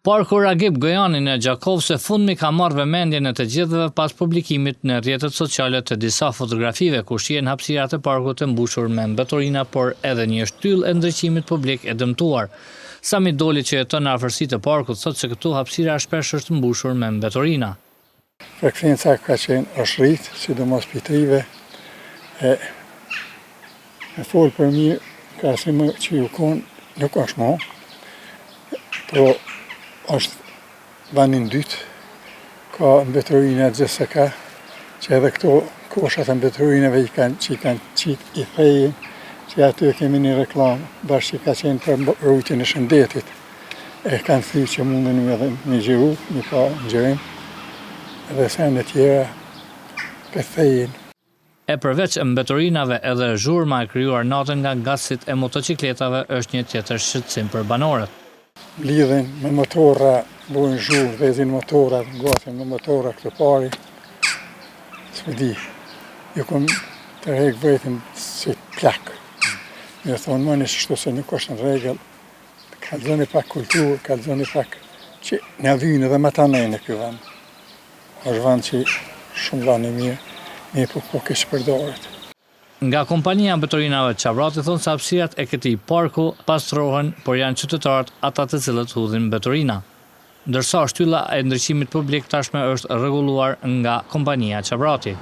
Parku Ragip Gojani në Gjakovce fundmi ka marrë vëmendjen e të gjithëve pas publikimit në rrjetet sociale të disa fotografive ku shihen hapësirat e parkut të mbushur me mbeturina, por edhe një shtyllë e ndriçimit publik e dëmtuar. Sami Doli që jeton në afërsitë të parkut thotë se këtu hapësira shpesh është mbushur me mbeturina. Frekvenca ka qenë është rritë, sidomos pitrive, e folë për mirë, ka si më që ju konë nuk është mo, po është vanin dytë, ka mbeturina gjithse ka, që edhe këto koshat e mbeturinave që i kanë qitë i fejin, që aty kemi një reklamë, bashkë që ka qenë për rrugën e shëndetit, e kanë thirrë që mundën edhe një gjiru, një pa gjirim, edhe sende tjera për fejin. E përveç mbeturinave edhe zhurma e krijuar natën nga gasit e motocikletave është një tjetër shqetësim për banorët. Lidhen me motora, bojnë zhurë, vezin motora, gatin me motora këtë pari, s'me di, ju kom të rejkë vëjtën si plakë. Me thonë më një shtu se nuk është në regel, kalzoni pak kulturë, kalzoni pak që në vynë edhe më të nejnë e kjo vend. është vend që shumë vend i mirë, një po kështë përdoret. Nga kompania mbeturinave Qavrati thonë se hapësirat e këtij parku pastrohen, por janë qytetarët ata të cilët hudhin mbeturina. Ndërsa shtylla e ndriçimit publik tashmë është rregulluar nga kompania Qavrati.